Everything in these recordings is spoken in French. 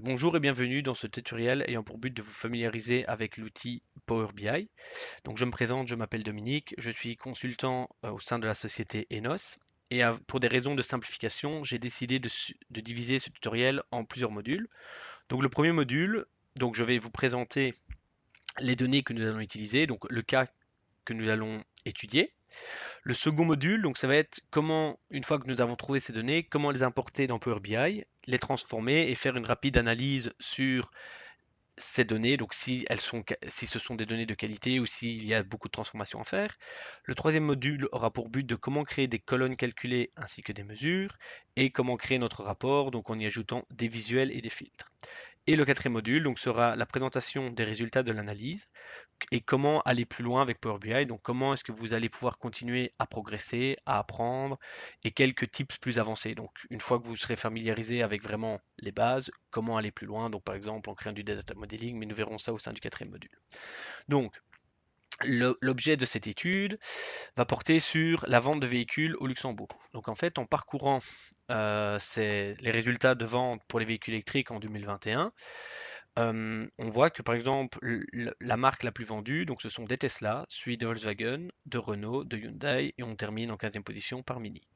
Bonjour et bienvenue dans ce tutoriel ayant pour but de vous familiariser avec l'outil Power BI. Donc je me présente, je m'appelle Dominique, je suis consultant au sein de la société Enos et pour des raisons de simplification, j'ai décidé de diviser ce tutoriel en plusieurs modules. Donc le premier module, donc je vais vous présenter les données que nous allons utiliser, donc le cas que nous allons étudier. Le second module, donc ça va être comment, une fois que nous avons trouvé ces données, comment les importer dans Power BI, les transformer et faire une rapide analyse sur ces données, donc si ce sont des données de qualité ou s'il y a beaucoup de transformations à faire. Le troisième module aura pour but de comment créer des colonnes calculées ainsi que des mesures et comment créer notre rapport, donc en y ajoutant des visuels et des filtres. Et le quatrième module donc, sera la présentation des résultats de l'analyse et comment aller plus loin avec Power BI. Donc comment est-ce que vous allez pouvoir continuer à progresser, à apprendre et quelques tips plus avancés. Donc une fois que vous serez familiarisé avec vraiment les bases, comment aller plus loin. Donc par exemple en créant du data modeling, mais nous verrons ça au sein du quatrième module. Donc l'objet de cette étude va porter sur la vente de véhicules au Luxembourg. Donc en fait, en parcourant les résultats de vente pour les véhicules électriques en 2021, on voit que par exemple la marque la plus vendue, donc ce sont des Tesla, suivi de Volkswagen, de Renault, de Hyundai et on termine en 15e position par Mini.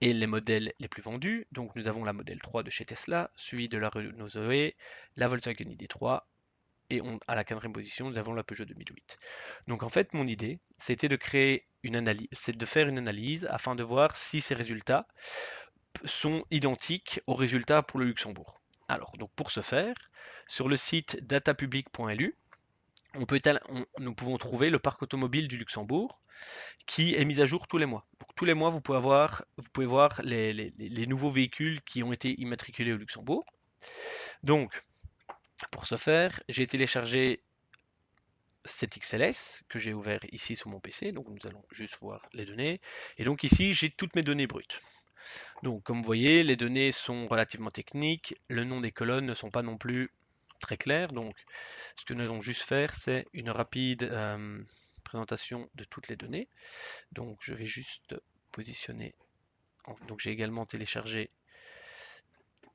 Et les modèles les plus vendus, donc nous avons la modèle 3 de chez Tesla, suivi de la Renault Zoé, la Volkswagen ID3 et à la 4e position nous avons la Peugeot 2008. Donc en fait mon idée c'était de créer une analyse, c'est de faire une analyse afin de voir si ces résultats sont identiques aux résultats pour le Luxembourg. Alors, donc pour ce faire, sur le site datapublic.lu, nous pouvons trouver le parc automobile du Luxembourg qui est mis à jour tous les mois. Donc, tous les mois, vous pouvez voir les nouveaux véhicules qui ont été immatriculés au Luxembourg. Donc, pour ce faire, j'ai téléchargé cet XLS que j'ai ouvert ici sur mon PC. Donc, nous allons juste voir les données. Et donc ici, j'ai toutes mes données brutes. Donc, comme vous voyez, les données sont relativement techniques. Le nom des colonnes ne sont pas non plus très clairs. Donc, ce que nous allons juste faire, c'est une rapide présentation de toutes les données. Donc, je vais juste positionner. Donc, j'ai également téléchargé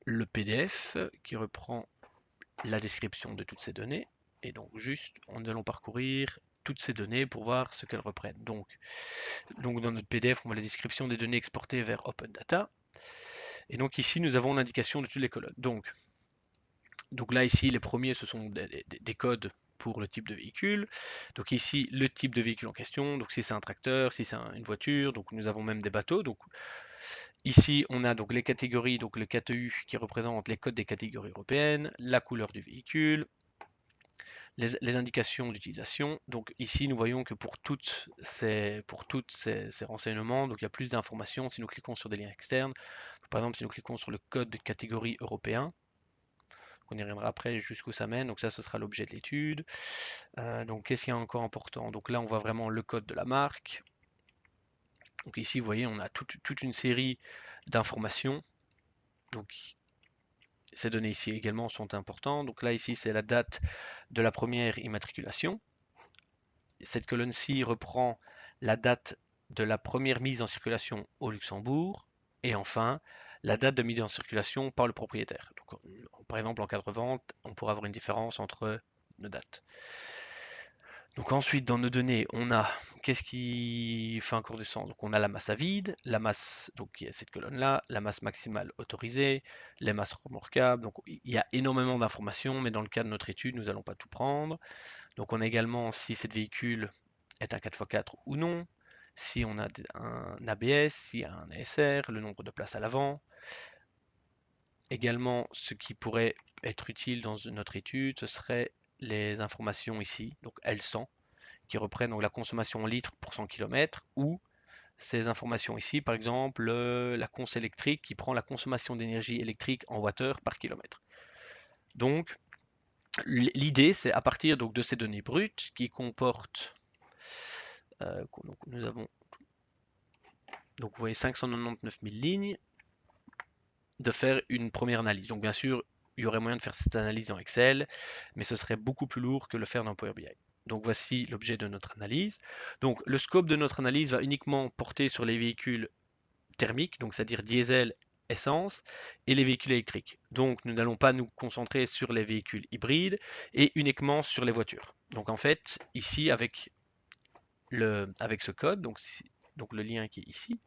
le PDF qui reprend la description de toutes ces données. Et donc, juste, nous allons parcourir toutes ces données pour voir ce qu'elles reprennent. Donc, dans notre PDF, on voit la description des données exportées vers Open Data. Et donc ici, nous avons l'indication de toutes les colonnes. Donc là, ici, les premiers, ce sont des codes pour le type de véhicule. Donc ici, le type de véhicule en question. Donc si c'est un tracteur, si c'est une voiture, donc nous avons même des bateaux. Donc ici, on a donc les catégories, donc le KTU qui représente les codes des catégories européennes, la couleur du véhicule, les indications d'utilisation. Donc ici, nous voyons que pour toutes ces renseignements, donc il y a plus d'informations si nous cliquons sur des liens externes. Par exemple, si nous cliquons sur le code de catégorie européen, on y reviendra après jusqu'où ça mène. Donc ça, ce sera l'objet de l'étude. Donc qu'est-ce qu'il y a encore important? Donc là, on voit vraiment le code de la marque. Donc ici, vous voyez, on a toute une série d'informations. Donc ces données ici également sont importantes. Donc là, ici, c'est la date de la première immatriculation. Cette colonne-ci reprend la date de la première mise en circulation au Luxembourg. Et enfin, la date de mise en circulation par le propriétaire. Donc, par exemple, en cas de revente, on pourra avoir une différence entre nos dates. Donc ensuite, dans nos données, on a qu'est-ce qui fait un cours du sang? Donc on a la masse à vide, la masse, donc il y a cette colonne-là, la masse maximale autorisée, les masses remorquables. Donc il y a énormément d'informations, mais dans le cas de notre étude, nous n'allons pas tout prendre. Donc on a également si cette véhicule est un 4x4 ou non, si on a un ABS, s'il y a un ASR, le nombre de places à l'avant. Également, ce qui pourrait être utile dans notre étude, ce serait les informations ici, donc L100, qui reprennent donc la consommation en litres pour 100 km, ou ces informations ici, par exemple, la cons électrique qui prend la consommation d'énergie électrique en wattheures par kilomètre. Donc, l'idée, c'est à partir donc, de ces données brutes qui comportent, donc, nous avons, donc vous voyez 599 000 lignes, de faire une première analyse. Donc bien sûr, il y aurait moyen de faire cette analyse dans Excel, mais ce serait beaucoup plus lourd que le faire dans Power BI. Donc voici l'objet de notre analyse. Donc le scope de notre analyse va uniquement porter sur les véhicules thermiques, donc c'est-à-dire diesel essence et les véhicules électriques. Donc nous n'allons pas nous concentrer sur les véhicules hybrides et uniquement sur les voitures. Donc en fait, ici avec ce code, donc le lien qui est ici,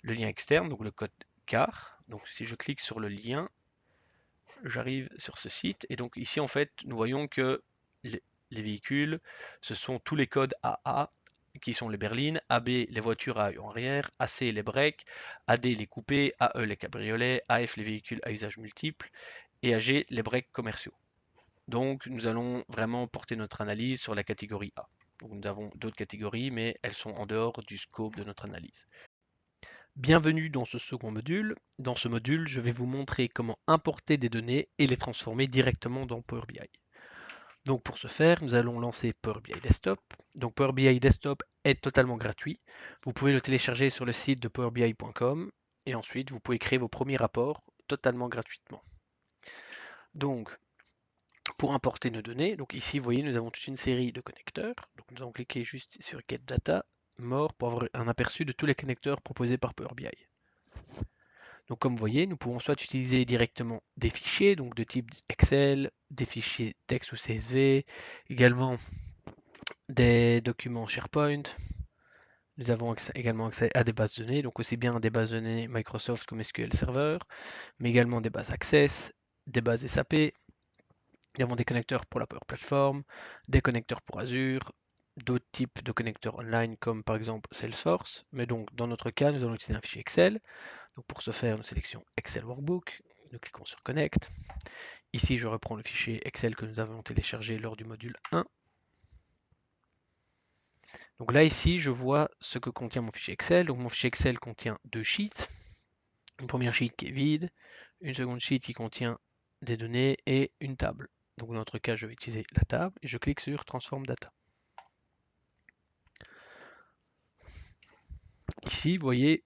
le lien externe, donc le code car. Donc si je clique sur le lien, j'arrive sur ce site et donc ici en fait nous voyons que les véhicules, ce sont tous les codes AA qui sont les berlines, AB les voitures à arrière, AC les breaks, AD les coupés, AE les cabriolets, AF les véhicules à usage multiple et AG les breaks commerciaux. Donc nous allons vraiment porter notre analyse sur la catégorie A. Donc, nous avons d'autres catégories, mais elles sont en dehors du scope de notre analyse. Bienvenue dans ce second module. Dans ce module, je vais vous montrer comment importer des données et les transformer directement dans Power BI. Donc pour ce faire, nous allons lancer Power BI Desktop. Donc Power BI Desktop est totalement gratuit. Vous pouvez le télécharger sur le site de powerbi.com et ensuite vous pouvez créer vos premiers rapports totalement gratuitement. Donc pour importer nos données, donc ici vous voyez nous avons toute une série de connecteurs. Donc nous allons cliquer juste sur Get Data, More pour avoir un aperçu de tous les connecteurs proposés par Power BI. Donc comme vous voyez, nous pouvons soit utiliser directement des fichiers, donc de type Excel, des fichiers texte ou CSV, également des documents SharePoint. Nous avons également accès à des bases de données, donc aussi bien des bases de données Microsoft comme SQL Server, mais également des bases Access, des bases SAP. Nous avons des connecteurs pour la Power Platform, des connecteurs pour Azure, d'autres types de connecteurs online comme par exemple Salesforce. Mais donc dans notre cas, nous allons utiliser un fichier Excel. Donc pour ce faire, nous sélectionnons Excel Workbook, nous cliquons sur Connect. Ici, je reprends le fichier Excel que nous avons téléchargé lors du module 1. Donc là, ici, je vois ce que contient mon fichier Excel. Donc mon fichier Excel contient deux sheets. Une première sheet qui est vide, une seconde sheet qui contient des données et une table. Donc dans notre cas, je vais utiliser la table et je clique sur Transform Data. Ici, vous voyez,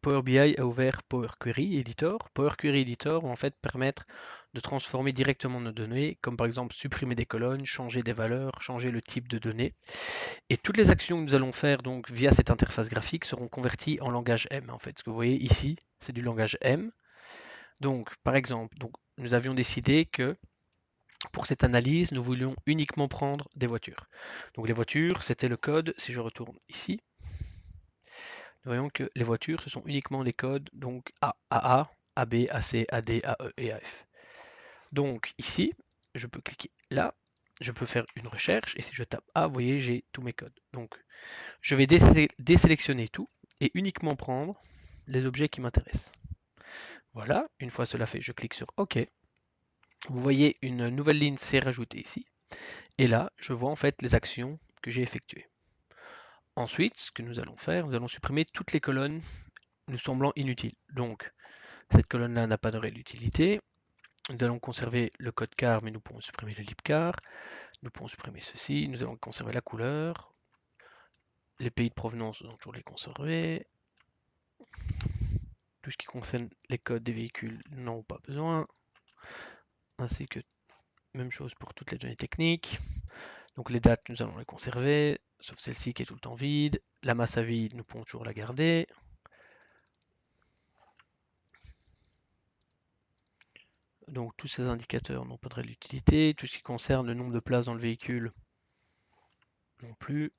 Power BI a ouvert Power Query Editor. Power Query Editor va en fait permettre de transformer directement nos données, comme par exemple supprimer des colonnes, changer des valeurs, changer le type de données. Et toutes les actions que nous allons faire donc via cette interface graphique seront converties en langage M. En fait, ce que vous voyez ici, c'est du langage M. Donc, par exemple, nous avions décidé que pour cette analyse, nous voulions uniquement prendre des voitures. Donc les voitures, c'était le code, si je retourne ici, nous voyons que les voitures, ce sont uniquement les codes donc AA, AB, AC, AD, AE et AF. Donc ici, je peux cliquer là, je peux faire une recherche et si je tape A, vous voyez, j'ai tous mes codes. Donc je vais désélectionner tout et uniquement prendre les objets qui m'intéressent. Voilà, une fois cela fait, je clique sur OK. Vous voyez une nouvelle ligne s'est rajoutée ici. Et là, je vois en fait les actions que j'ai effectuées. Ensuite, ce que nous allons faire, nous allons supprimer toutes les colonnes nous semblant inutiles. Donc, cette colonne-là n'a pas de réelle utilité. Nous allons conserver le code car, mais nous pouvons supprimer le libcar. Nous pouvons supprimer ceci. Nous allons conserver la couleur. Les pays de provenance, nous allons toujours les conserver. Tout ce qui concerne les codes des véhicules, nous n'en avons pas besoin. Ainsi que même chose pour toutes les données techniques. Donc les dates, nous allons les conserver, sauf celle-ci qui est tout le temps vide. La masse à vide, nous pouvons toujours la garder. Donc tous ces indicateurs n'ont pas de réelle utilité. Tout ce qui concerne le nombre de places dans le véhicule, non plus.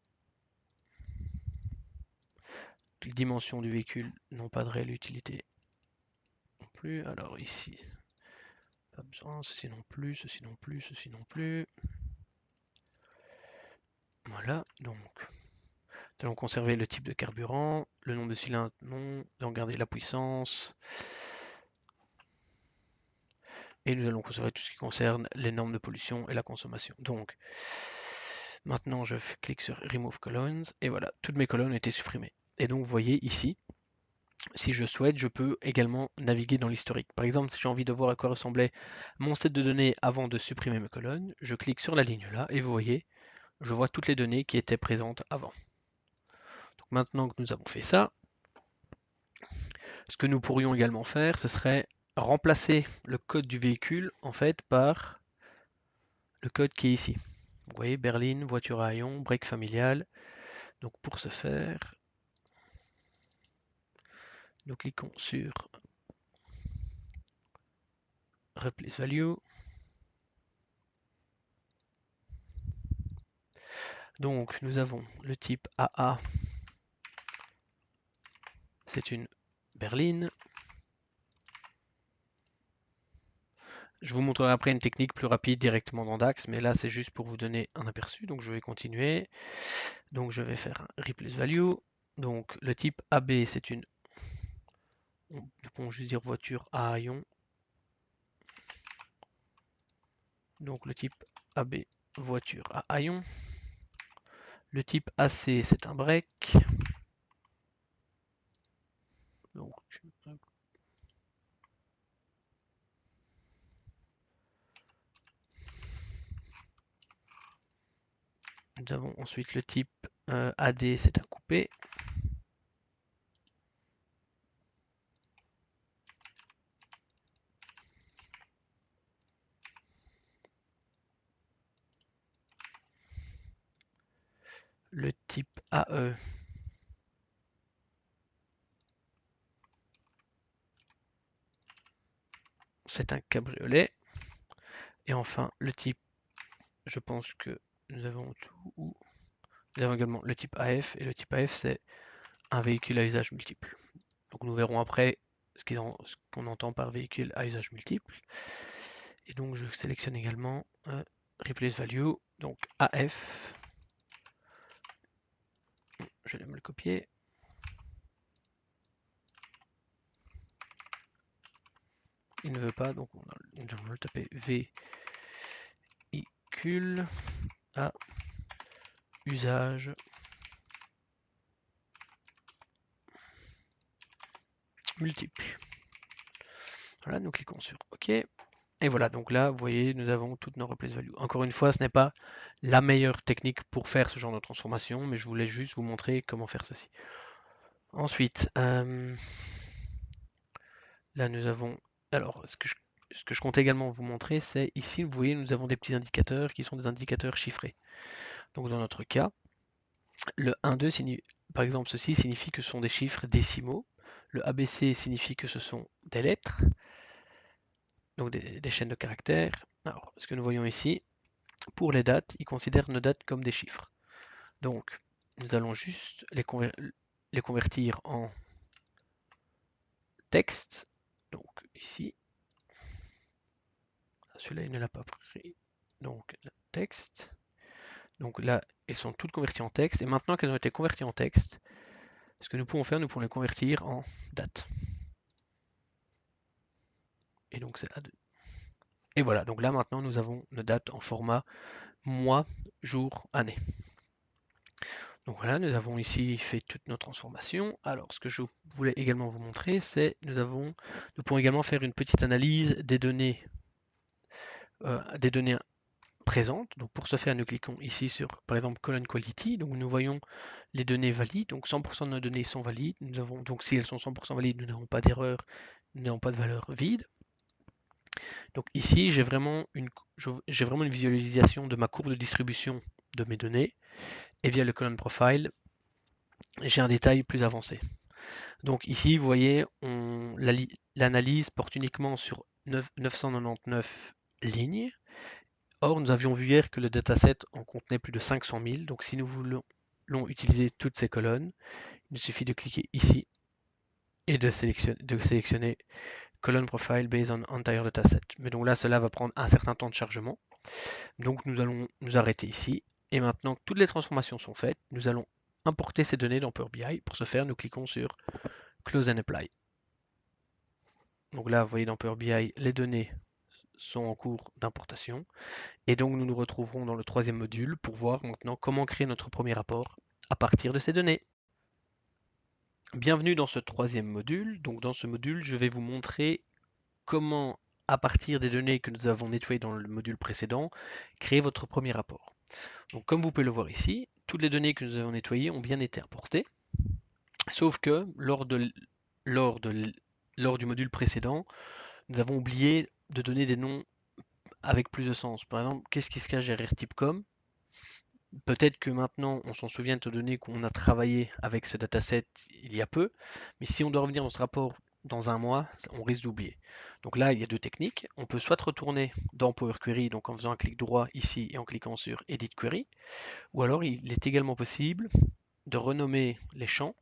Les dimensions du véhicule n'ont pas de réelle utilité, non plus. Alors ici, pas besoin. Ceci non plus, ceci non plus, ceci non plus. Voilà, donc nous allons conserver le type de carburant, le nombre de cylindres, non. Nous allons garder la puissance. Et nous allons conserver tout ce qui concerne les normes de pollution et la consommation. Donc, maintenant je clique sur Remove Columns et voilà, toutes mes colonnes ont été supprimées. Et donc, vous voyez ici, si je souhaite, je peux également naviguer dans l'historique. Par exemple, si j'ai envie de voir à quoi ressemblait mon set de données avant de supprimer mes colonnes, je clique sur la ligne là et vous voyez, je vois toutes les données qui étaient présentes avant. Donc maintenant que nous avons fait ça, ce que nous pourrions également faire, ce serait remplacer le code du véhicule en fait par le code qui est ici. Vous voyez, berline, voiture à haillons, break familial. Donc pour ce faire, nous cliquons sur replace value. Donc nous avons le type AA, c'est une berline. Je vous montrerai après une technique plus rapide directement dans DAX, mais là c'est juste pour vous donner un aperçu. Donc je vais continuer. Donc je vais faire un replace value. Donc le type AB, c'est une, on peut juste dire voiture à haillons. Donc le type AB, voiture à haillons. Le type AC, c'est un break. Donc, nous avons ensuite le type AD, c'est un coupé. Le type AE, c'est un cabriolet. Et enfin, le type, je pense que nous avons tout. Nous avons également le type AF, et le type AF, c'est un véhicule à usage multiple. Donc nous verrons après ce qu'on entend par véhicule à usage multiple. Et donc je sélectionne également Replace Value, donc AF. Je vais me le copier. Il ne veut pas, donc on va le taper véhicule à usage multiple. Voilà, nous cliquons sur OK. Et voilà, donc là, vous voyez, nous avons toutes nos replace values. Encore une fois, ce n'est pas la meilleure technique pour faire ce genre de transformation, mais je voulais juste vous montrer comment faire ceci. Ensuite, là nous avons... Alors, ce que je compte également vous montrer, c'est ici, vous voyez, nous avons des petits indicateurs qui sont des indicateurs chiffrés. Donc dans notre cas, le 1, 2, par exemple, ceci signifie que ce sont des chiffres décimaux. Le ABC signifie que ce sont des lettres, donc des chaînes de caractères. Alors, ce que nous voyons ici, pour les dates, ils considèrent nos dates comme des chiffres. Donc, nous allons juste les convertir en texte. Donc, ici, celui-là, il ne l'a pas pris. Donc, texte. Donc là, elles sont toutes converties en texte. Et maintenant qu'elles ont été converties en texte, ce que nous pouvons faire, nous pouvons les convertir en date. Et donc, c'est A2. Et voilà, donc là, maintenant, nous avons nos dates en format mois, jour, année. Donc voilà, nous avons ici fait toutes nos transformations. Alors, ce que je voulais également vous montrer, c'est nous pouvons également faire une petite analyse des données présentes. Donc pour ce faire, nous cliquons ici sur, par exemple, Column Quality. Donc nous voyons les données valides. Donc 100% de nos données sont valides. Nous avons, donc si elles sont 100% valides, nous n'avons pas d'erreur, nous n'avons pas de valeur vide. Donc ici, j'ai vraiment une visualisation de ma courbe de distribution de mes données. Et via le Column Profile, j'ai un détail plus avancé. Donc ici, vous voyez, l'analyse porte uniquement sur 999 lignes. Or, nous avions vu hier que le dataset en contenait plus de 500 000. Donc si nous voulons utiliser toutes ces colonnes, il suffit de cliquer ici et de sélectionner Column Profile based on entire dataset. Mais donc là, cela va prendre un certain temps de chargement. Donc nous allons nous arrêter ici. Et maintenant que toutes les transformations sont faites, nous allons importer ces données dans Power BI. Pour ce faire, nous cliquons sur Close and Apply. Donc là, vous voyez dans Power BI, les données sont en cours d'importation. Et donc nous nous retrouverons dans le troisième module pour voir maintenant comment créer notre premier rapport à partir de ces données. Bienvenue dans ce troisième module. Donc dans ce module, je vais vous montrer comment, à partir des données que nous avons nettoyées dans le module précédent, créer votre premier rapport. Donc comme vous pouvez le voir ici, toutes les données que nous avons nettoyées ont bien été importées, sauf que lors du module précédent, nous avons oublié de donner des noms avec plus de sens. Par exemple, qu'est-ce qui se cache derrière typecom? Peut-être que maintenant on s'en souvient étant donné qu'on a travaillé avec ce dataset il y a peu, mais si on doit revenir dans ce rapport dans un mois, on risque d'oublier. Donc là, il y a deux techniques. On peut soit retourner dans Power Query, donc en faisant un clic droit ici et en cliquant sur Edit Query, ou alors il est également possible de renommer les champs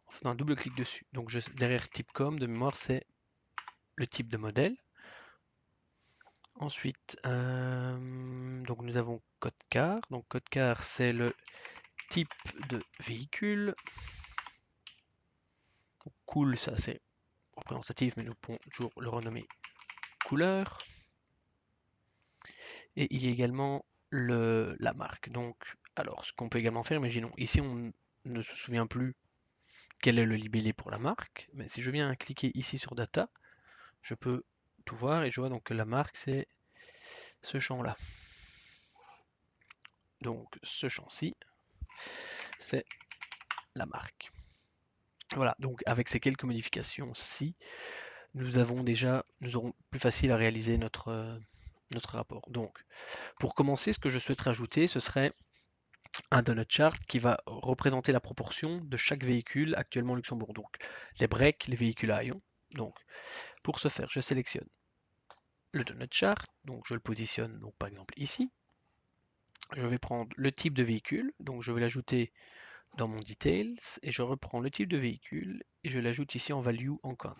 en faisant un double clic dessus. Donc derrière type.com, de mémoire, c'est le type de modèle. Ensuite, donc nous avons code car. Donc code car, c'est le type de véhicule. Donc, cool, ça c'est représentatif, mais nous pouvons toujours le renommer couleur. Et il y a également la marque. Donc, alors, ce qu'on peut également faire, imaginons, ici on ne se souvient plus quel est le libellé pour la marque, mais si je viens cliquer ici sur Data, je peux tout voir et je vois donc que la marque c'est ce champ-là. Donc ce champ-ci, c'est la marque. Voilà, donc avec ces quelques modifications-ci, nous aurons plus facile à réaliser notre rapport. Donc, pour commencer, ce que je souhaiterais ajouter, ce serait un donut chart qui va représenter la proportion de chaque véhicule actuellement au Luxembourg. Donc, les breaks, les véhicules à haillons. Donc, pour ce faire, je sélectionne le donut chart, donc je le positionne donc par exemple ici. Je vais prendre le type de véhicule, donc je vais l'ajouter dans mon details et je reprends le type de véhicule et je l'ajoute ici en value en count.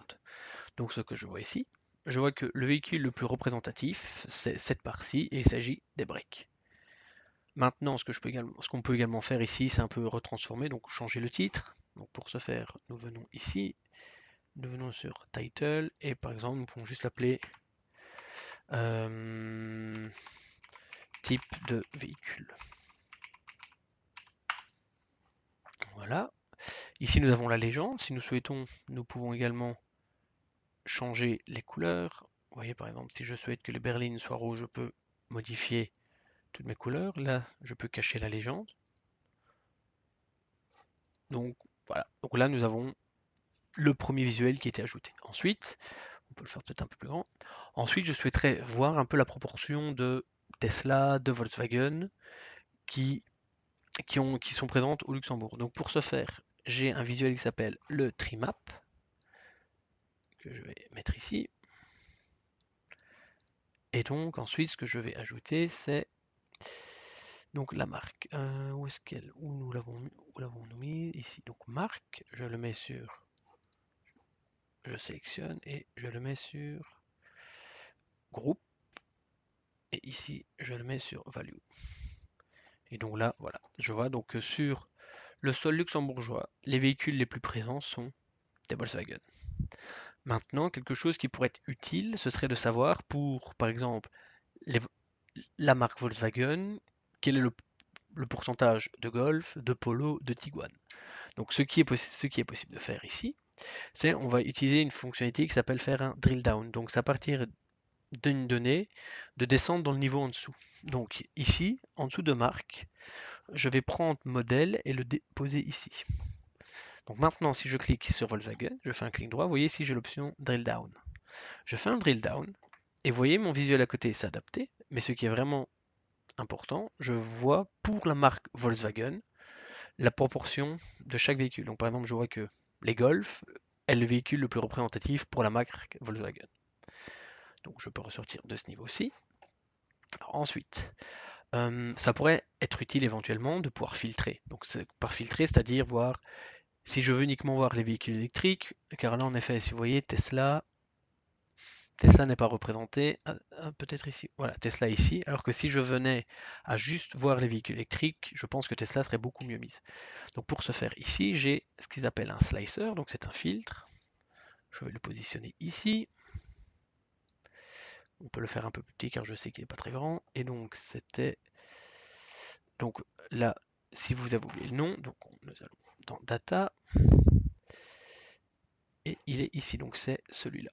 Donc ce que je vois ici, je vois que le véhicule le plus représentatif, c'est cette part-ci et il s'agit des breaks. Maintenant, ce qu'on peut également faire ici, c'est un peu retransformer, donc changer le titre. Donc pour ce faire, nous venons ici, nous venons sur Title et par exemple, nous pouvons juste l'appeler type de véhicule. Voilà. Ici, nous avons la légende. Si nous souhaitons, nous pouvons également changer les couleurs. Vous voyez, par exemple, si je souhaite que les berlines soient rouges, je peux modifier toutes mes couleurs. Là, je peux cacher la légende. Donc, voilà. Donc là, nous avons le premier visuel qui a été ajouté. Ensuite, on peut le faire peut-être un peu plus grand. Ensuite, je souhaiterais voir un peu la proportion de Tesla, de Volkswagen qui sont présentes au Luxembourg. Donc pour ce faire, j'ai un visuel qui s'appelle le Trimap, que je vais mettre ici. Et donc ensuite, ce que je vais ajouter, c'est donc la marque. Où nous l'avons mis ici. Donc marque, je le mets sur, je sélectionne et je le mets sur groupe. Et ici, je le mets sur value. Et donc là, voilà, je vois donc que sur le sol luxembourgeois, les véhicules les plus présents sont des Volkswagen. Maintenant, quelque chose qui pourrait être utile, ce serait de savoir pour, par exemple, la marque Volkswagen, quel est le pourcentage de Golf, de Polo, de Tiguan. Donc ce qui est possible de faire ici, c'est on va utiliser une fonctionnalité qui s'appelle faire un drill down. Donc c'est à partir d'une donnée de descendre dans le niveau en dessous. Donc ici, en dessous de marque, je vais prendre modèle et le déposer ici. Donc maintenant, si je clique sur Volkswagen, je fais un clic droit, vous voyez ici j'ai l'option drill down. Je fais un drill down et vous voyez mon visuel à côté s'adapter, mais ce qui est vraiment important, je vois pour la marque Volkswagen la proportion de chaque véhicule. Donc par exemple, je vois que les Golf est le véhicule le plus représentatif pour la marque Volkswagen. Donc je peux ressortir de ce niveau-ci. Ensuite, ça pourrait être utile éventuellement de pouvoir filtrer. Donc par filtrer, c'est-à-dire voir si je veux uniquement voir les véhicules électriques, car là en effet, si vous voyez Tesla n'est pas représenté, peut-être ici, voilà, Tesla ici, alors que si je venais à juste voir les véhicules électriques, je pense que Tesla serait beaucoup mieux mise. Donc pour ce faire ici, j'ai ce qu'ils appellent un slicer, donc c'est un filtre. Je vais le positionner ici. On peut le faire un peu plus petit car je sais qu'il n'est pas très grand. Et donc c'était... Donc là, si vous avez oublié le nom, donc nous allons dans Data. Et il est ici, donc c'est celui-là.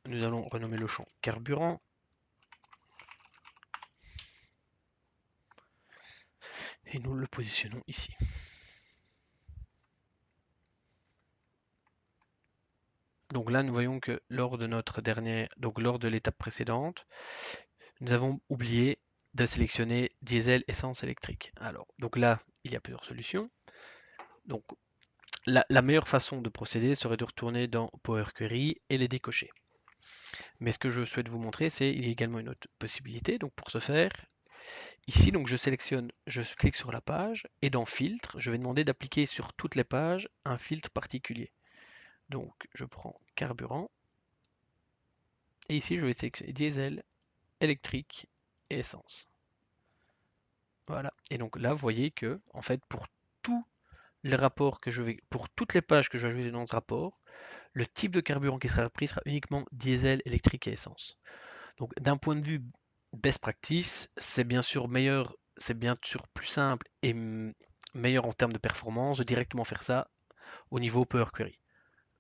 Nous allons renommer le champ carburant. Et nous le positionnons ici. Donc là, nous voyons que lors de lors de l'étape précédente, nous avons oublié de sélectionner diesel, essence, électrique. Alors, donc là, il y a plusieurs solutions. Donc la meilleure façon de procéder serait de retourner dans Power Query et les décocher. Mais ce que je souhaite vous montrer, c'est il y a également une autre possibilité. Donc pour ce faire, ici, donc je sélectionne, je clique sur la page et dans Filtre, je vais demander d'appliquer sur toutes les pages un filtre particulier. Donc je prends carburant et ici je vais sélectionner diesel, électrique et essence. Voilà. Et donc là, vous voyez que en fait pour tous les rapports que je vais, pour toutes les pages que je vais ajouter dans ce rapport, le type de carburant qui sera pris sera uniquement diesel, électrique et essence. Donc d'un point de vue best practice, c'est bien sûr meilleur, c'est bien sûr plus simple et meilleur en termes de performance de directement faire ça au niveau Power Query.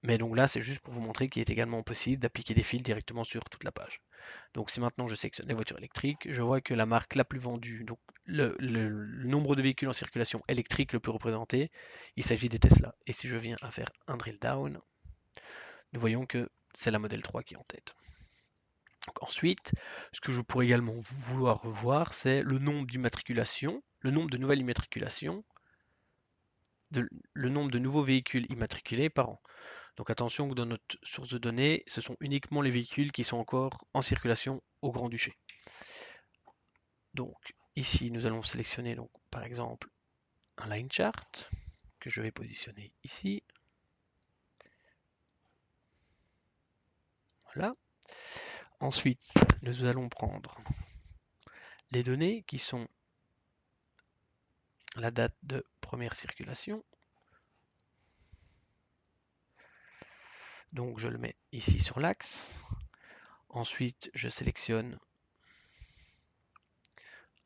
Mais donc là, c'est juste pour vous montrer qu'il est également possible d'appliquer des fils directement sur toute la page. Donc si maintenant je sélectionne les voitures électriques, je vois que la marque la plus vendue, donc le nombre de véhicules en circulation électrique le plus représenté, il s'agit des Tesla. Et si je viens à faire un drill down, nous voyons que c'est la Model 3 qui est en tête. Donc ensuite, ce que je pourrais également vouloir voir, c'est le nombre d'immatriculations, le nombre de nouvelles immatriculations, le nombre de nouveaux véhicules immatriculés par an. Donc attention que dans notre source de données, ce sont uniquement les véhicules qui sont encore en circulation au Grand-Duché. Donc ici, nous allons sélectionner donc, par exemple un line chart que je vais positionner ici. Voilà. Ensuite, nous allons prendre les données qui sont la date de première circulation. Donc je le mets ici sur l'axe. Ensuite, je sélectionne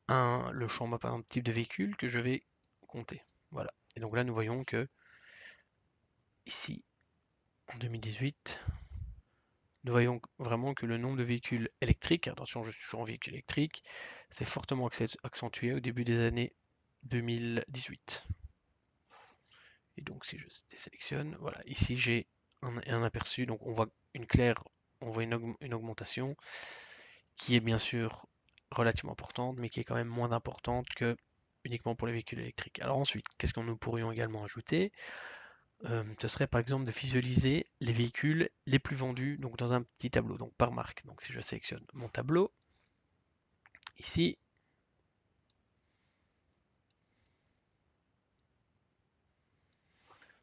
le champ par exemple type de véhicule que je vais compter. Voilà. Et donc là, nous voyons que ici, en 2018, nous voyons vraiment que le nombre de véhicules électriques, attention, je suis toujours en véhicule électrique, c'est fortement accentué au début des années 2018. Et donc si je désélectionne, voilà, ici j'ai un aperçu, donc on voit on voit une augmentation qui est bien sûr relativement importante, mais qui est quand même moins importante que uniquement pour les véhicules électriques. Alors ensuite, qu'est-ce que nous pourrions également ajouter? Ce serait par exemple de visualiser les véhicules les plus vendus donc dans un petit tableau, donc par marque. Donc si je sélectionne mon tableau, ici,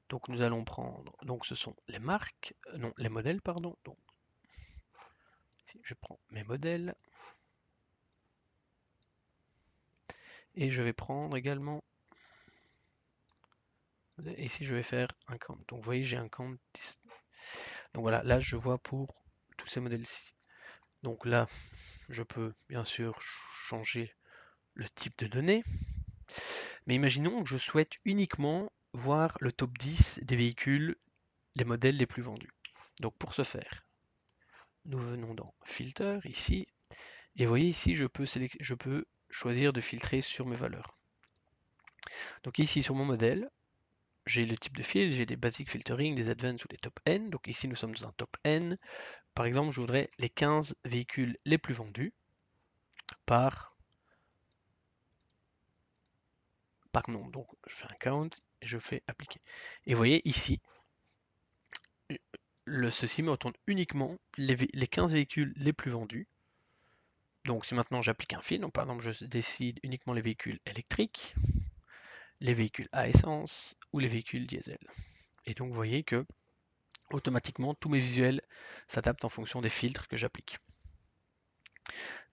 donc nous allons prendre, donc ce sont les marques, non, les modèles, pardon. Donc si je prends mes modèles, et je vais prendre également, et ici je vais faire un count. Donc vous voyez, j'ai un count. Donc voilà, là je vois pour tous ces modèles-ci. Donc là, je peux bien sûr changer le type de données. Mais imaginons que je souhaite uniquement voir le top 10 des véhicules, les modèles les plus vendus. Donc pour ce faire, nous venons dans Filter ici, et vous voyez ici, je peux choisir de filtrer sur mes valeurs. Donc ici sur mon modèle, j'ai le type de fil, j'ai des basic filtering, des advanced ou des top N. Donc ici nous sommes dans un top N. Par exemple, je voudrais les 15 véhicules les plus vendus par nombre. Donc je fais un count et je fais appliquer. Et vous voyez ici, ceci me retourne uniquement les 15 véhicules les plus vendus. Donc si maintenant j'applique un fil, donc par exemple je décide uniquement les véhicules électriques, les véhicules à essence ou les véhicules diesel. Et donc vous voyez que automatiquement tous mes visuels s'adaptent en fonction des filtres que j'applique.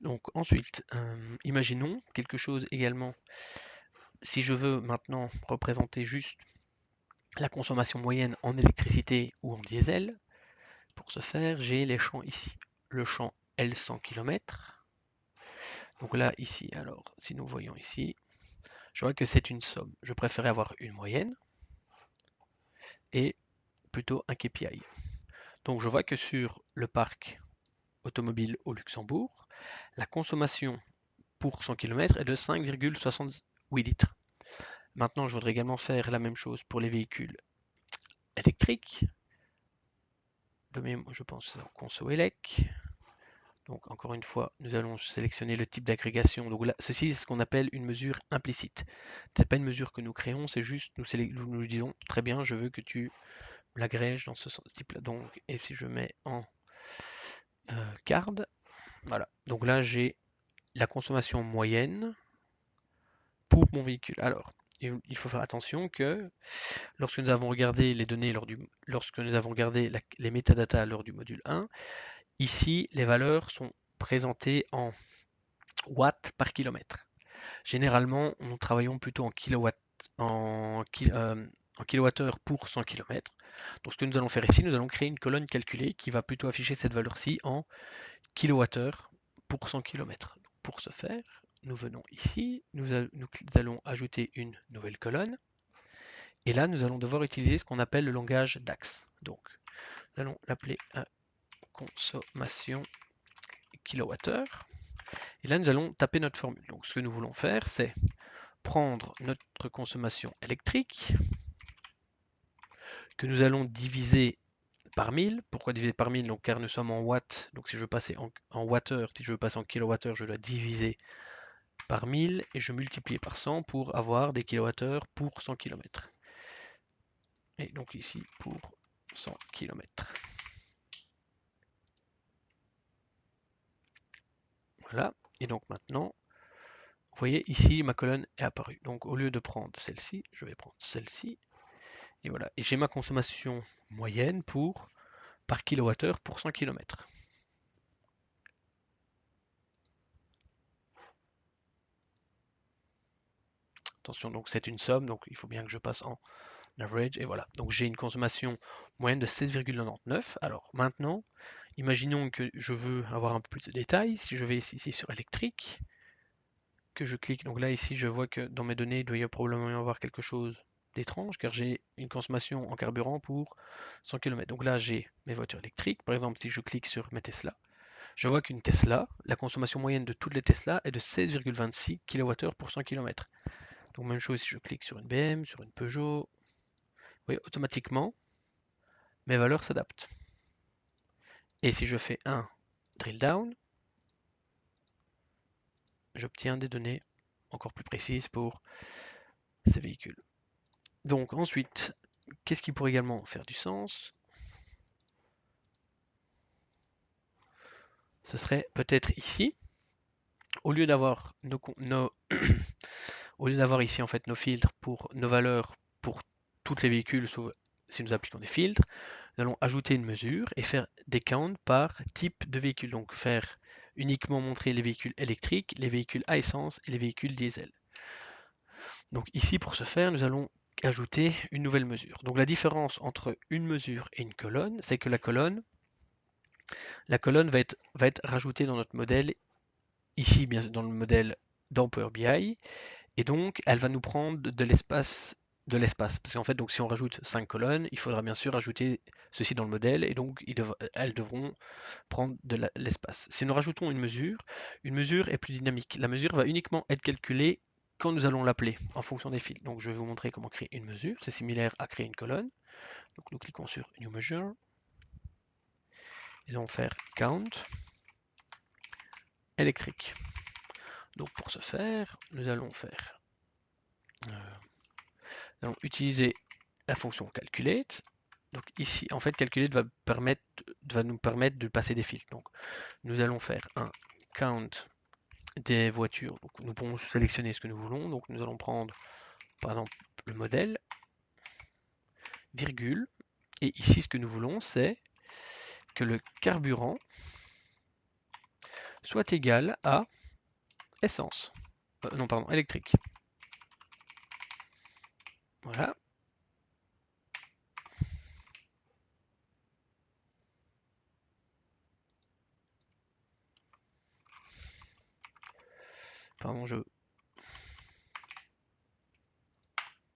Donc ensuite, imaginons quelque chose également, si je veux maintenant représenter juste la consommation moyenne en électricité ou en diesel, pour ce faire, j'ai les champs ici. Le champ L100 km. Donc là, ici, alors, si nous voyons ici, je vois que c'est une somme. Je préférais avoir une moyenne et plutôt un KPI. Donc je vois que sur le parc automobile au Luxembourg, la consommation pour 100 km est de 5,68 litres. Maintenant, je voudrais également faire la même chose pour les véhicules électriques. De même, je pense que c'est en Conso Elec. Donc encore une fois, nous allons sélectionner le type d'agrégation. Donc là, ceci c'est ce qu'on appelle une mesure implicite. Ce n'est pas une mesure que nous créons, c'est juste nous disons très bien, je veux que tu l'agrèges dans ce type-là. Donc, et si je mets en card, voilà. Donc là, j'ai la consommation moyenne pour mon véhicule. Alors, il faut faire attention que lorsque nous avons regardé les données lorsque nous avons regardé les métadatas lors du module 1, ici, les valeurs sont présentées en watts par kilomètre. Généralement, nous travaillons plutôt en en kilowattheure pour 100 km. Donc ce que nous allons faire ici, nous allons créer une colonne calculée qui va plutôt afficher cette valeur-ci en kilowattheure pour 100 km. Pour ce faire, nous venons ici, nous allons ajouter une nouvelle colonne. Et là, nous allons devoir utiliser ce qu'on appelle le langage DAX. Donc, nous allons l'appeler consommation kilowattheure. Et là, nous allons taper notre formule. Donc, ce que nous voulons faire, c'est prendre notre consommation électrique, que nous allons diviser par 1000. Pourquoi diviser par 1000? Donc, car nous sommes en watts. Donc, si je veux passer en wattheure, si je veux passer en kilowattheure, je dois diviser par 1000 et je multiplie par 100 pour avoir des kilowattheures pour 100 km. Et donc ici pour 100 km. Voilà. Et donc maintenant, vous voyez ici ma colonne est apparue. Donc au lieu de prendre celle-ci, je vais prendre celle-ci. Et voilà. Et j'ai ma consommation moyenne par kilowattheure pour 100 km. Attention, donc c'est une somme, donc il faut bien que je passe en average. Et voilà. Donc j'ai une consommation moyenne de 16,99. Alors maintenant, imaginons que je veux avoir un peu plus de détails. Si je vais ici sur électrique, que je clique, donc là ici je vois que dans mes données il doit y probablement y avoir quelque chose d'étrange car j'ai une consommation en carburant pour 100 km. Donc là j'ai mes voitures électriques. Par exemple si je clique sur mes Tesla, je vois qu'une Tesla, la consommation moyenne de toutes les Tesla est de 16,26 kWh pour 100 km. Donc même chose si je clique sur une BM, sur une Peugeot, vous voyez, automatiquement mes valeurs s'adaptent. Et si je fais un drill down, j'obtiens des données encore plus précises pour ces véhicules. Donc ensuite, qu'est-ce qui pourrait également faire du sens? Ce serait peut-être ici, au lieu d'avoir au lieu d'avoir ici en fait nos filtres pour nos valeurs pour tous les véhicules, sauf si nous appliquons des filtres, nous allons ajouter une mesure et faire des counts par type de véhicule. Donc faire uniquement montrer les véhicules électriques, les véhicules à essence et les véhicules diesel. Donc ici, pour ce faire, nous allons ajouter une nouvelle mesure. Donc la différence entre une mesure et une colonne, c'est que la colonne va être rajoutée dans notre modèle, ici bien dans le modèle dans Power BI, et donc elle va nous prendre de l'espace. Parce qu'en fait, donc, si on rajoute 5 colonnes, il faudra bien sûr ajouter ceci dans le modèle, et donc elles devront prendre de l'espace. Si nous rajoutons une mesure est plus dynamique. La mesure va uniquement être calculée quand nous allons l'appeler en fonction des fils. Donc je vais vous montrer comment créer une mesure. C'est similaire à créer une colonne. Donc nous cliquons sur New Measure. Nous allons faire Count électrique. Donc pour ce faire, nous allons utiliser la fonction calculate. Donc ici, en fait, calculate va nous permettre de passer des fils. Donc nous allons faire un count des voitures. Donc nous pouvons sélectionner ce que nous voulons. Donc nous allons prendre par exemple le modèle, virgule, et ici ce que nous voulons c'est que le carburant soit égal à essence. Non, pardon, électrique. Voilà. Pardon,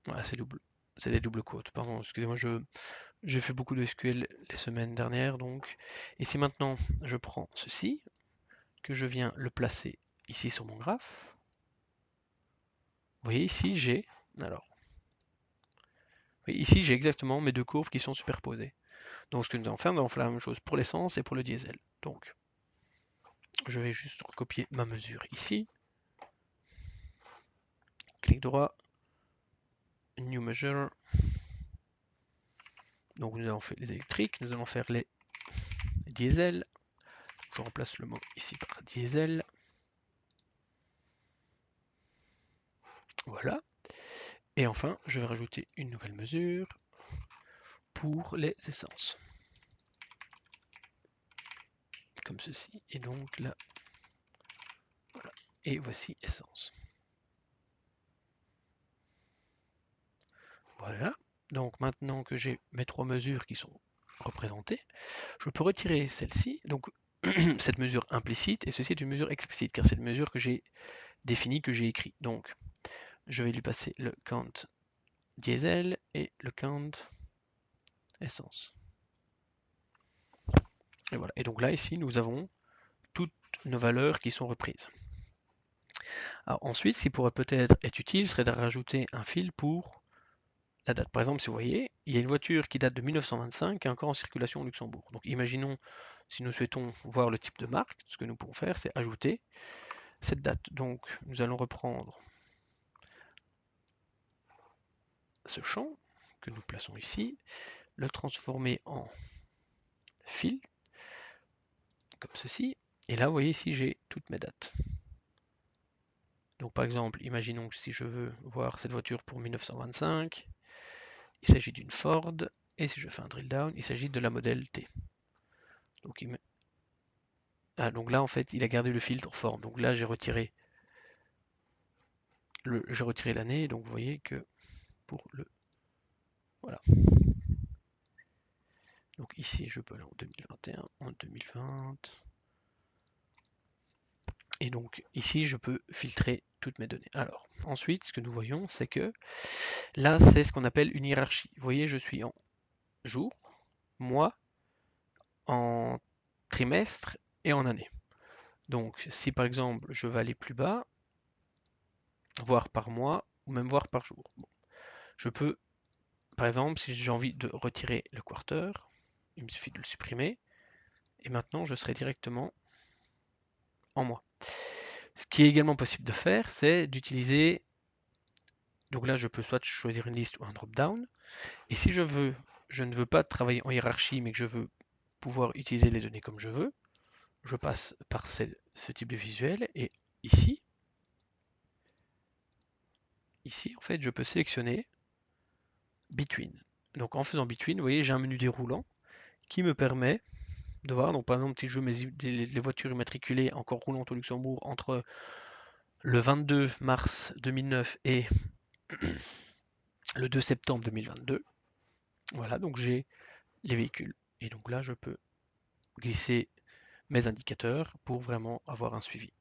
voilà, c'est des doubles quotes. Pardon, excusez-moi, j'ai fait beaucoup de SQL les semaines dernières, donc. Et si maintenant je prends ceci, que je viens le placer ici sur mon graphe, vous voyez ici j'ai, alors, oui, ici j'ai exactement mes deux courbes qui sont superposées. Donc ce que nous allons faire la même chose pour l'essence et pour le diesel. Donc, je vais juste recopier ma mesure ici. Clic droit, New Measure. Donc nous avons fait les électriques, nous allons faire les diesel. Je remplace le mot ici par diesel. Voilà. Et enfin, je vais rajouter une nouvelle mesure pour les essences. Comme ceci. Et donc là, voilà. Et voici essence. Voilà. Donc maintenant que j'ai mes trois mesures qui sont représentées, je peux retirer celle-ci, donc cette mesure implicite, et ceci est une mesure explicite, car c'est une mesure que j'ai définie, que j'ai écrite. Donc, je vais lui passer le count diesel et le count essence. Et voilà. Et donc là, ici, nous avons toutes nos valeurs qui sont reprises. Alors ensuite, ce qui pourrait peut-être être utile serait de rajouter un fil pour la date. Par exemple, si vous voyez, il y a une voiture qui date de 1925 qui est encore en circulation au Luxembourg. Donc imaginons, si nous souhaitons voir le type de marque, ce que nous pouvons faire, c'est ajouter cette date. Donc nous allons reprendre ce champ que nous plaçons ici, le transformer en fil, comme ceci. Et là, vous voyez ici, j'ai toutes mes dates. Donc par exemple, imaginons que si je veux voir cette voiture pour 1925, il s'agit d'une Ford, et si je fais un drill down, il s'agit de la modèle T. Donc, donc là, en fait, il a gardé le filtre Ford. Donc là, j'ai retiré l'année, donc vous voyez que pour le... Voilà. Donc ici, je peux aller en 2021, en 2020. Et donc ici, je peux filtrer toutes mes données. Alors, ensuite, ce que nous voyons, c'est que là, c'est ce qu'on appelle une hiérarchie. Vous voyez, je suis en jour, mois, en trimestre et en année. Donc, si par exemple, je vais aller plus bas, voir par mois, ou même voir par jour. Bon. Je peux, par exemple, si j'ai envie de retirer le quarter, il me suffit de le supprimer, et maintenant je serai directement en mois. Ce qui est également possible de faire, c'est d'utiliser, donc là je peux soit choisir une liste ou un drop-down, et si je ne veux pas travailler en hiérarchie, mais que je veux pouvoir utiliser les données comme je veux, je passe par ce type de visuel, et ici, en fait, je peux sélectionner Between. Donc en faisant Between, vous voyez, j'ai un menu déroulant qui me permet de voir. Donc par exemple, si je veux les voitures immatriculées encore roulantes au Luxembourg entre le 22 mars 2009 et le 2 septembre 2022, voilà, donc j'ai les véhicules. Et donc là, je peux glisser mes indicateurs pour vraiment avoir un suivi.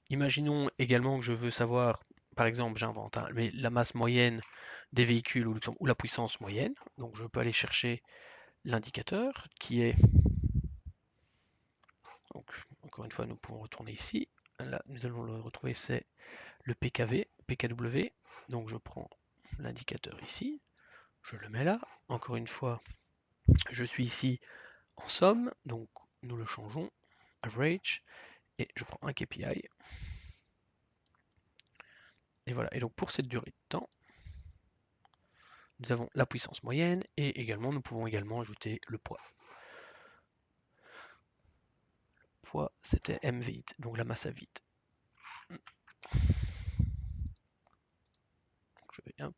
Imaginons également que je veux savoir, par exemple, j'invente, hein, mais la masse moyenne des véhicules au Luxembourg, ou la puissance moyenne. Donc je peux aller chercher l'indicateur qui est, donc encore une fois, nous pouvons retourner ici. Là, nous allons le retrouver, c'est le PKW. Donc je prends l'indicateur ici, je le mets là. Encore une fois, je suis ici en somme, donc nous le changeons, average, et je prends un KPI. Et voilà, et donc pour cette durée de temps, nous avons la puissance moyenne et également nous pouvons également ajouter le poids. Le poids, c'était m vide, donc la masse à vide. Donc je vais, hop.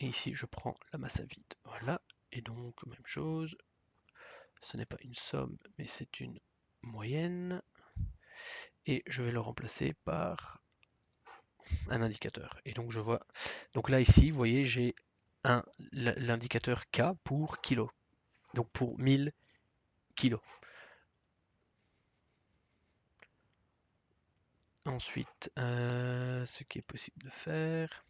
Et ici, je prends la masse à vide. Voilà, et donc même chose, ce n'est pas une somme, mais c'est une moyenne. Et je vais le remplacer par un indicateur. Et donc je vois, donc là ici, vous voyez, j'ai l'indicateur K pour kilo. Donc pour 1000 kilos. Ensuite, ce qui est possible de faire.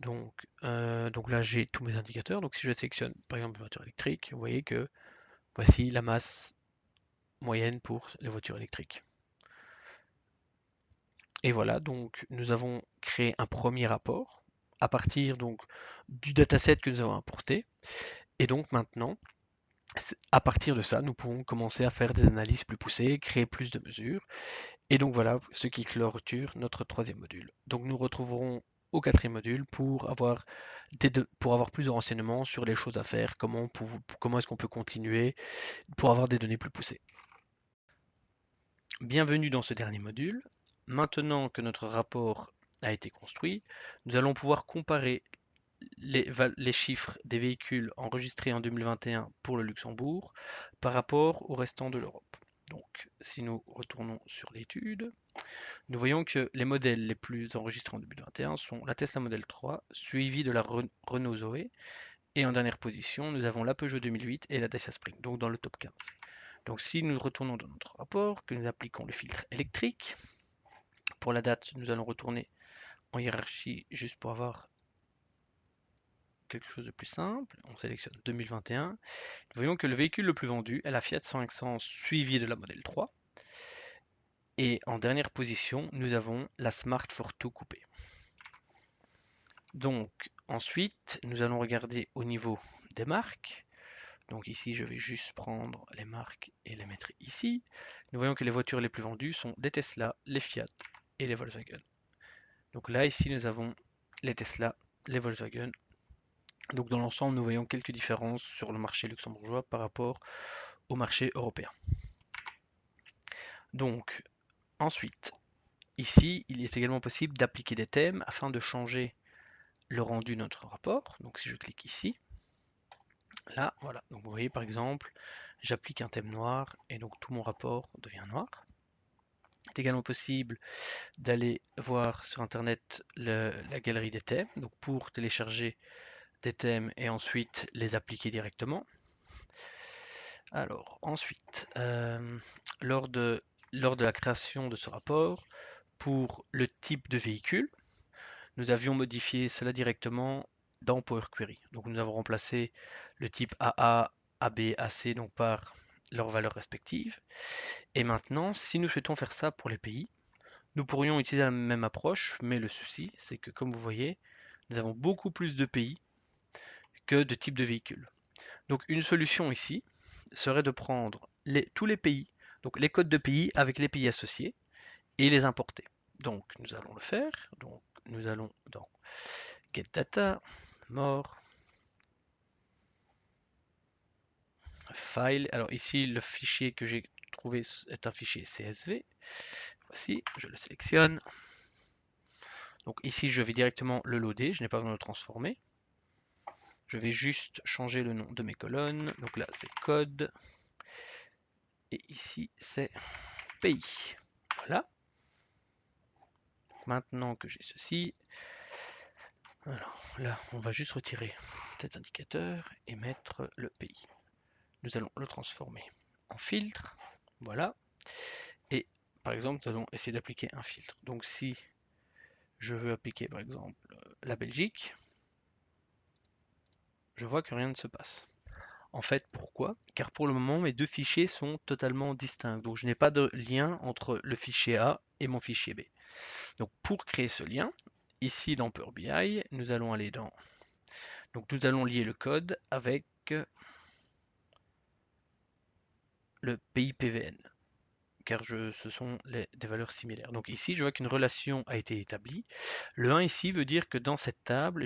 Donc là, j'ai tous mes indicateurs. Donc si je sélectionne par exemple une voiture électrique, vous voyez que voici la masse moyenne pour les voitures électriques. Et voilà, donc nous avons créé un premier rapport à partir donc du dataset que nous avons importé. Et donc maintenant, À partir de ça, nous pouvons commencer à faire des analyses plus poussées, créer plus de mesures. Et donc voilà ce qui clôture notre troisième module. Donc nous retrouverons au quatrième module pour avoir plus de renseignements sur les choses à faire, comment est-ce qu'on peut continuer pour avoir des données plus poussées. Bienvenue dans ce dernier module. Maintenant que notre rapport a été construit, nous allons pouvoir comparer les chiffres des véhicules enregistrés en 2021 pour le Luxembourg par rapport au restant de l'Europe. Donc, si nous retournons sur l'étude, nous voyons que les modèles les plus enregistrés en 2021 sont la Tesla Model 3, suivi de la Renault Zoé, et en dernière position, nous avons la Peugeot 2008 et la Dacia Spring, donc dans le top 15. Donc si nous retournons dans notre rapport, que nous appliquons le filtre électrique, pour la date, nous allons retourner en hiérarchie juste pour avoir quelque chose de plus simple. On sélectionne 2021. Nous voyons que le véhicule le plus vendu est la Fiat 500 suivi de la Model 3. Et en dernière position, nous avons la Smart Fortwo coupé. Donc ensuite, nous allons regarder au niveau des marques. Donc ici, je vais juste prendre les marques et les mettre ici. Nous voyons que les voitures les plus vendues sont les Tesla, les Fiat et les Volkswagen. Donc là, ici, nous avons les Tesla, les Volkswagen. Donc dans l'ensemble, nous voyons quelques différences sur le marché luxembourgeois par rapport au marché européen. Donc ensuite, ici, il est également possible d'appliquer des thèmes afin de changer le rendu de notre rapport. Donc si je clique ici, là, voilà. Donc vous voyez par exemple, j'applique un thème noir et donc tout mon rapport devient noir. Il est également possible d'aller voir sur internet la galerie des thèmes, donc pour télécharger des thèmes et ensuite les appliquer directement. Alors ensuite, lors de la création de ce rapport, pour le type de véhicule, nous avions modifié cela directement dans Power Query. Donc nous avons remplacé le type AA, AB, AC donc par leurs valeurs respectives. Et maintenant, si nous souhaitons faire ça pour les pays, nous pourrions utiliser la même approche, mais le souci, c'est que comme vous voyez, nous avons beaucoup plus de pays que de types de véhicules. Donc une solution ici serait de prendre tous les pays, donc les codes de pays avec les pays associés, et les importer. Donc nous allons le faire. Donc nous allons dans Get Data, More, File. Alors ici, le fichier que j'ai trouvé est un fichier CSV. Voici, je le sélectionne. Donc ici, je vais directement le loader, je n'ai pas besoin de le transformer. Je vais juste changer le nom de mes colonnes. Donc là, c'est code. Et ici, c'est pays. Voilà. Maintenant que j'ai ceci, alors là, on va juste retirer cet indicateur et mettre le pays. Nous allons le transformer en filtre. Voilà. Et par exemple, nous allons essayer d'appliquer un filtre. Donc si je veux appliquer par exemple la Belgique, je vois que rien ne se passe. En fait, pourquoi? Car pour le moment, mes deux fichiers sont totalement distincts. Donc je n'ai pas de lien entre le fichier A et mon fichier B. Donc pour créer ce lien, ici dans Power BI, nous allons aller dans... Donc nous allons lier le code avec le pays PVN, car ce sont des valeurs similaires. Donc ici, je vois qu'une relation a été établie. Le 1 ici veut dire que dans cette table,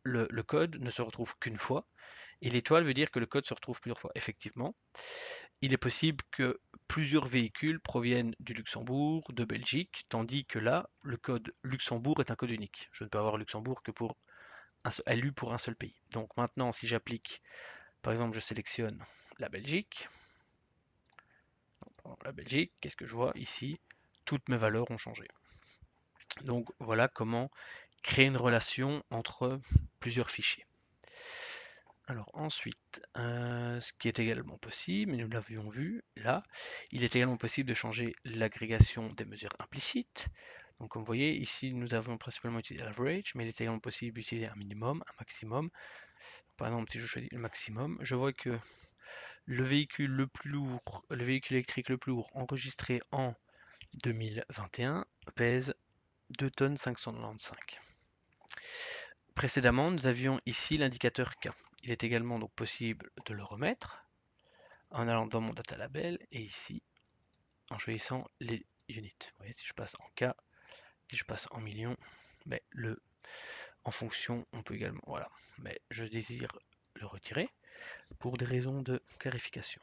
le code ne se retrouve qu'une fois, et l'étoile veut dire que le code se retrouve plusieurs fois. Effectivement, il est possible que plusieurs véhicules proviennent du Luxembourg, de Belgique, tandis que là, le code Luxembourg est un code unique. Je ne peux avoir Luxembourg que pour LU pour un seul pays. Donc maintenant, si j'applique, par exemple, je sélectionne la Belgique, qu'est-ce que je vois ici? Toutes mes valeurs ont changé. Donc voilà comment créer une relation entre plusieurs fichiers. Alors ensuite, ce qui est également possible, et nous l'avions vu là, il est également possible de changer l'agrégation des mesures implicites. Donc comme vous voyez, ici nous avons principalement utilisé l'average, mais il est également possible d'utiliser un minimum, un maximum. Par exemple, si je choisis le maximum, je vois que le véhicule le plus lourd, le véhicule électrique le plus lourd enregistré en 2021 pèse 2 tonnes 595. Précédemment, nous avions ici l'indicateur K. Il est également donc possible de le remettre. en allant dans mon data label et ici en choisissant les units. Vous voyez, si je passe en K, si je passe en millions, mais en fonction, on peut également, voilà. Mais je désire le retirer pour des raisons de clarification.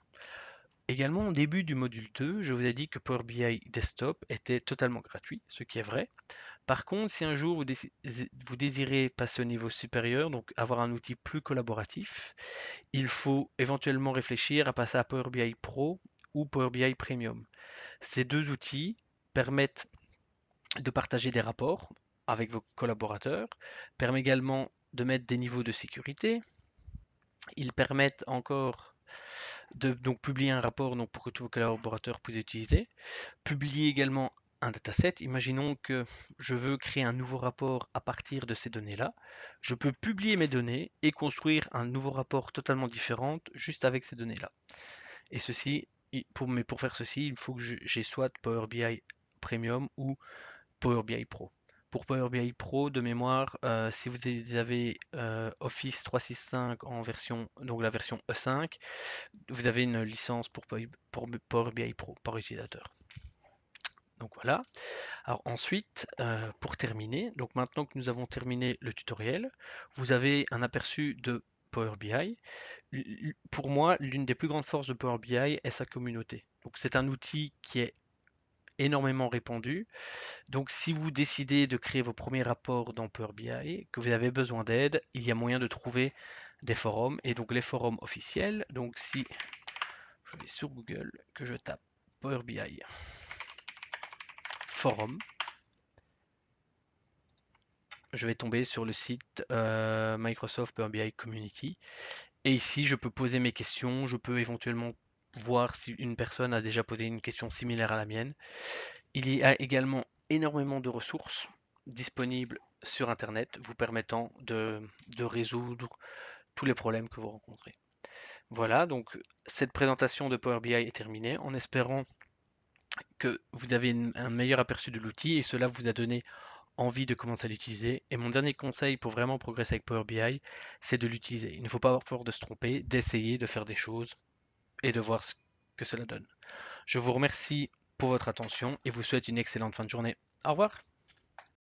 Également, au début du module 2, je vous ai dit que Power BI Desktop était totalement gratuit, ce qui est vrai. Par contre, si un jour vous désirez passer au niveau supérieur, donc avoir un outil plus collaboratif, il faut éventuellement réfléchir à passer à Power BI Pro ou Power BI Premium. Ces deux outils permettent de partager des rapports avec vos collaborateurs, permettent également de mettre des niveaux de sécurité. Ils permettent encore de donc publier un rapport donc, pour que tous vos collaborateurs puissent utiliser. Publier également un dataset. Imaginons que je veux créer un nouveau rapport à partir de ces données-là. Je peux publier mes données et construire un nouveau rapport totalement différent juste avec ces données-là. Et ceci, mais pour faire ceci, il faut que j'ai soit Power BI Premium ou Power BI Pro. Pour Power BI Pro, de mémoire, si vous avez Office 365 en version, donc la version E5, vous avez une licence pour Power BI Pro par utilisateur. Donc voilà. Alors ensuite, pour terminer, donc maintenant que nous avons terminé le tutoriel, vous avez un aperçu de Power BI. Pour moi, l'une des plus grandes forces de Power BI est sa communauté. Donc c'est un outil qui est énormément répandu. Donc si vous décidez de créer vos premiers rapports dans Power BI, que vous avez besoin d'aide, il y a moyen de trouver des forums et donc les forums officiels. Donc si je vais sur Google, que je tape Power BI forum, je vais tomber sur le site Microsoft Power BI Community. Et ici, je peux poser mes questions, je peux éventuellement voir si une personne a déjà posé une question similaire à la mienne. Il y a également énormément de ressources disponibles sur Internet vous permettant de résoudre tous les problèmes que vous rencontrez. Voilà, donc cette présentation de Power BI est terminée en espérant que vous avez un meilleur aperçu de l'outil et cela vous a donné envie de commencer à l'utiliser. Et mon dernier conseil pour vraiment progresser avec Power BI, c'est de l'utiliser. Il ne faut pas avoir peur de se tromper, d'essayer de faire des choses et de voir ce que cela donne. Je vous remercie pour votre attention et vous souhaite une excellente fin de journée. Au revoir.